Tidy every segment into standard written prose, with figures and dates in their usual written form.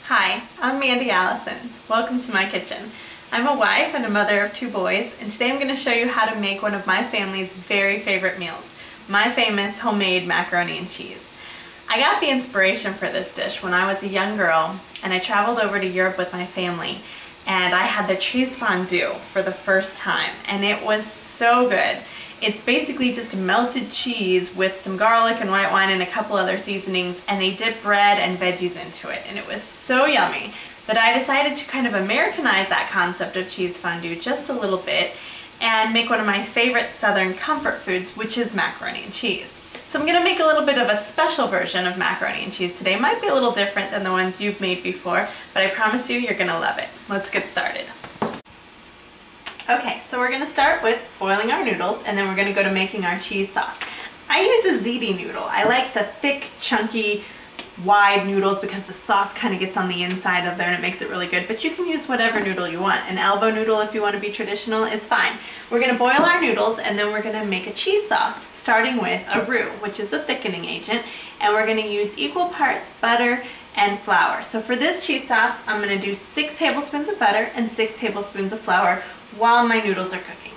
Hi, I'm Mandy Allison. Welcome to my kitchen. I'm a wife and a mother of 2 boys, and today I'm going to show you how to make one of my family's very favorite meals, my famous homemade macaroni and cheese. I got the inspiration for this dish when I was a young girl and I traveled over to Europe with my family, and I had the cheese fondue for the first time, and it was so good. It's basically just melted cheese with some garlic and white wine and a couple other seasonings, and they dip bread and veggies into it, and it was so yummy that I decided to kind of Americanize that concept of cheese fondue just a little bit and make one of my favorite southern comfort foods, which is macaroni and cheese. So I'm going to make a little bit of a special version of macaroni and cheese today. It might be a little different than the ones you've made before, but I promise you, you're going to love it. Let's get started. Okay, so we're going to start with boiling our noodles, and then we're going to go to making our cheese sauce. I use a ziti noodle. I like the thick, chunky, wide noodles because the sauce kind of gets on the inside of there and it makes it really good, but you can use whatever noodle you want. An elbow noodle, if you want to be traditional, is fine. We're going to boil our noodles, and then we're going to make a cheese sauce, starting with a roux, which is a thickening agent, and we're going to use equal parts butter and flour. So for this cheese sauce, I'm going to do 6 tablespoons of butter and 6 tablespoons of flour while my noodles are cooking.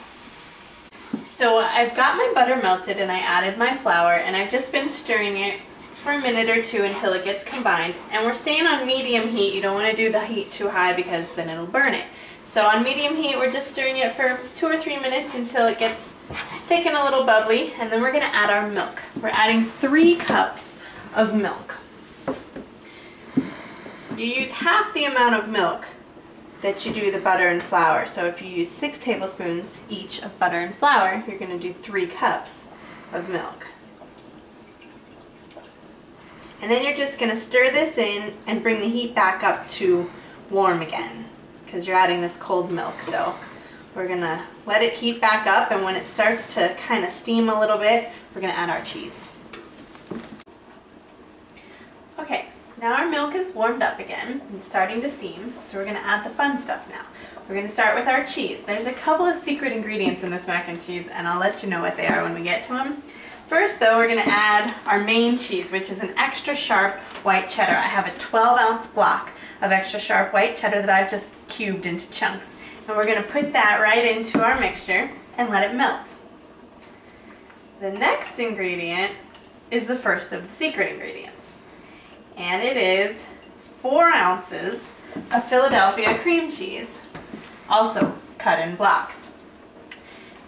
So I've got my butter melted and I added my flour, and I've just been stirring it for a minute or 2 until it gets combined, and we're staying on medium heat. You don't want to do the heat too high because then it'll burn it. So on medium heat, we're just stirring it for 2 or 3 minutes until it gets thick and a little bubbly, and then we're going to add our milk. We're adding 3 cups of milk. You use half the amount of milk that you do the butter and flour. So if you use 6 tablespoons each of butter and flour, you're going to do 3 cups of milk. And then you're just going to stir this in and bring the heat back up to warm again, because you're adding this cold milk. So we're going to let it heat back up, and when it starts to kind of steam a little bit, we're going to add our cheese. Okay. Now our milk is warmed up again and starting to steam, so we're going to add the fun stuff now. We're going to start with our cheese. There's a couple of secret ingredients in this mac and cheese, and I'll let you know what they are when we get to them. First though, we're going to add our main cheese, which is an extra sharp white cheddar. I have a 12-ounce block of extra sharp white cheddar that I've just cubed into chunks. And we're going to put that right into our mixture and let it melt. The next ingredient is the first of the secret ingredients, and it is 4 ounces of Philadelphia cream cheese, also cut in blocks.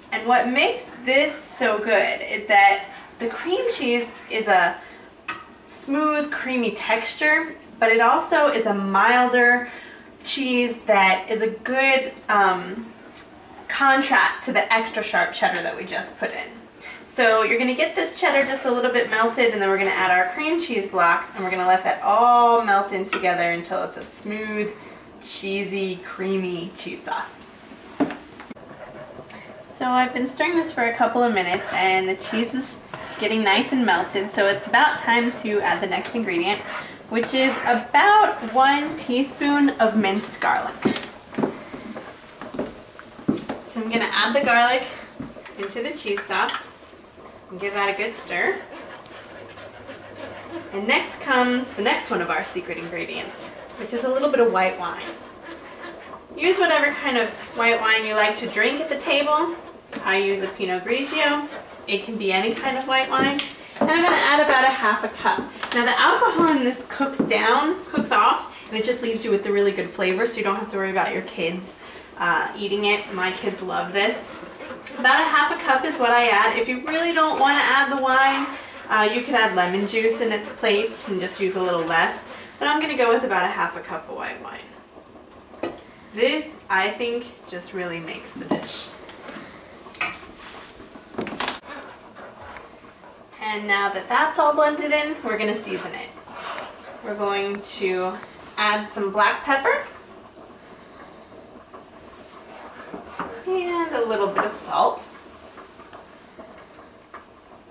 And what makes this so good is that the cream cheese is a smooth, creamy texture, but it also is a milder cheese that is a good contrast to the extra sharp cheddar that we just put in. So you're going to get this cheddar just a little bit melted, and then we're going to add our cream cheese blocks, and we're going to let that all melt in together until it's a smooth, cheesy, creamy cheese sauce. So I've been stirring this for a couple of minutes, and the cheese is getting nice and melted, so it's about time to add the next ingredient, which is about 1 teaspoon of minced garlic. So I'm going to add the garlic into the cheese sauce and give that a good stir. And next comes the next one of our secret ingredients, which is a little bit of white wine. Use whatever kind of white wine you like to drink at the table. I use a Pinot Grigio. It can be any kind of white wine. And I'm going to add about a ½ cup. Now the alcohol in this cooks off, and it just leaves you with the really good flavor, so you don't have to worry about your kids eating it. My kids love this. About a ½ cup is what I add. If you really don't want to add the wine, you could add lemon juice in its place and just use a little less. But I'm going to go with about a ½ cup of white wine. This, I think, just really makes the dish. And now that that's all blended in, we're going to season it. We're going to add some black pepper and a little bit of salt.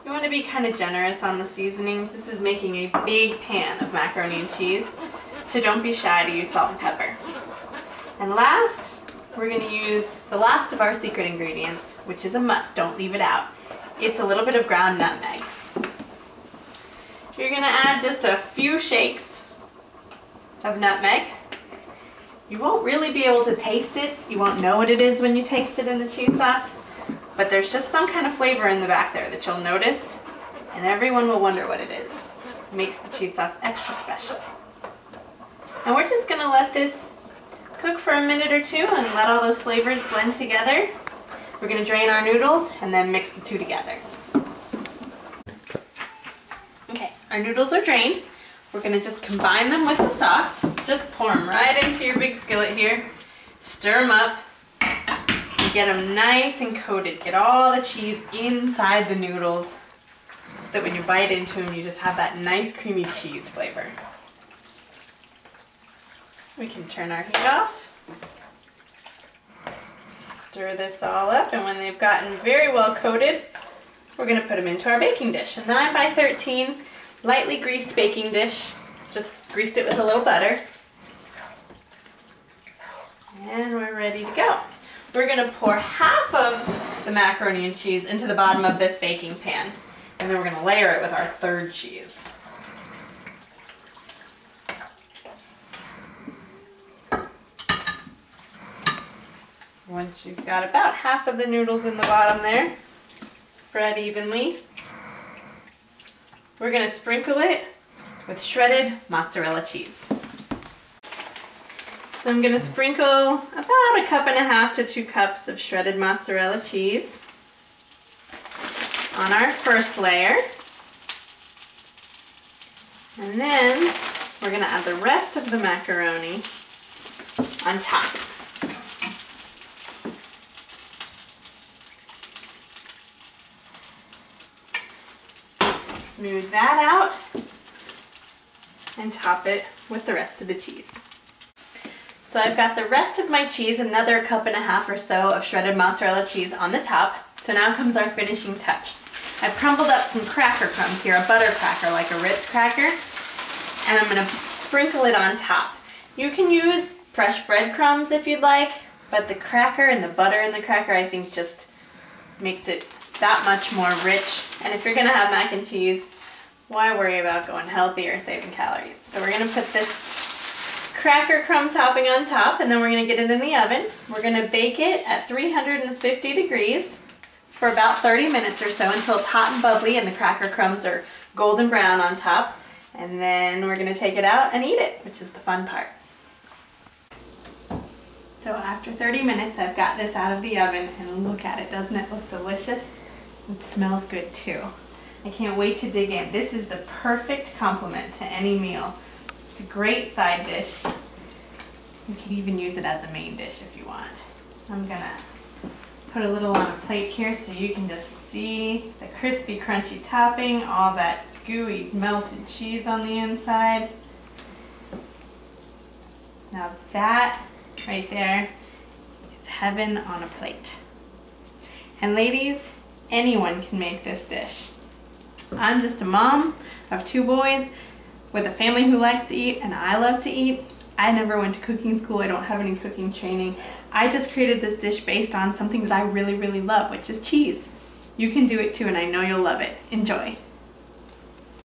You want to be kind of generous on the seasonings. This is making a big pan of macaroni and cheese, so don't be shy to use salt and pepper. And last, we're going to use the last of our secret ingredients, which is a must. Don't leave it out. It's a little bit of ground nutmeg. You're going to add just a few shakes of nutmeg. You won't really be able to taste it. You won't know what it is when you taste it in the cheese sauce, but there's just some kind of flavor in the back there that you'll notice, and everyone will wonder what it is. It makes the cheese sauce extra special. And we're just gonna let this cook for a minute or two and let all those flavors blend together. We're gonna drain our noodles and then mix the two together. Okay, our noodles are drained. We're gonna just combine them with the sauce. Just pour them right into your big skillet here. Stir them up and get them nice and coated. Get all the cheese inside the noodles so that when you bite into them, you just have that nice creamy cheese flavor. We can turn our heat off. Stir this all up, and when they've gotten very well coated, we're going to put them into our baking dish. A 9 by 13 lightly greased baking dish. Just greased it with a little butter. And we're ready to go. We're going to pour half of the macaroni and cheese into the bottom of this baking pan, and then we're going to layer it with our third cheese. Once you've got about half of the noodles in the bottom there, spread evenly, we're going to sprinkle it with shredded mozzarella cheese. So I'm going to sprinkle about 1.5 to 2 cups of shredded mozzarella cheese on our first layer. And then we're going to add the rest of the macaroni on top. Smooth that out and top it with the rest of the cheese. So I've got the rest of my cheese, another 1.5 cups or so of shredded mozzarella cheese on the top. So now comes our finishing touch. I've crumbled up some cracker crumbs here, a butter cracker like a Ritz cracker, and I'm going to sprinkle it on top. You can use fresh breadcrumbs if you'd like, but the cracker and the butter in the cracker I think just makes it that much more rich. And if you're going to have mac and cheese, why worry about going healthy or saving calories? So we're going to put this cracker crumb topping on top, and then we're going to get it in the oven. We're going to bake it at 350 degrees for about 30 minutes or so until it's hot and bubbly and the cracker crumbs are golden brown on top. And then we're going to take it out and eat it, which is the fun part. So after 30 minutes, I've got this out of the oven, and look at it. Doesn't it look delicious? It smells good too. I can't wait to dig in. This is the perfect complement to any meal. It's a great side dish. You can even use it as a main dish if you want. I'm gonna put a little on a plate here so you can just see the crispy, crunchy topping, all that gooey melted cheese on the inside. Now that right there is heaven on a plate. And ladies, anyone can make this dish. I'm just a mom of 2 boys with a family who likes to eat, and I love to eat. I never went to cooking school. I don't have any cooking training. I just created this dish based on something that I really, really love, which is cheese. You can do it too, and I know you'll love it. Enjoy.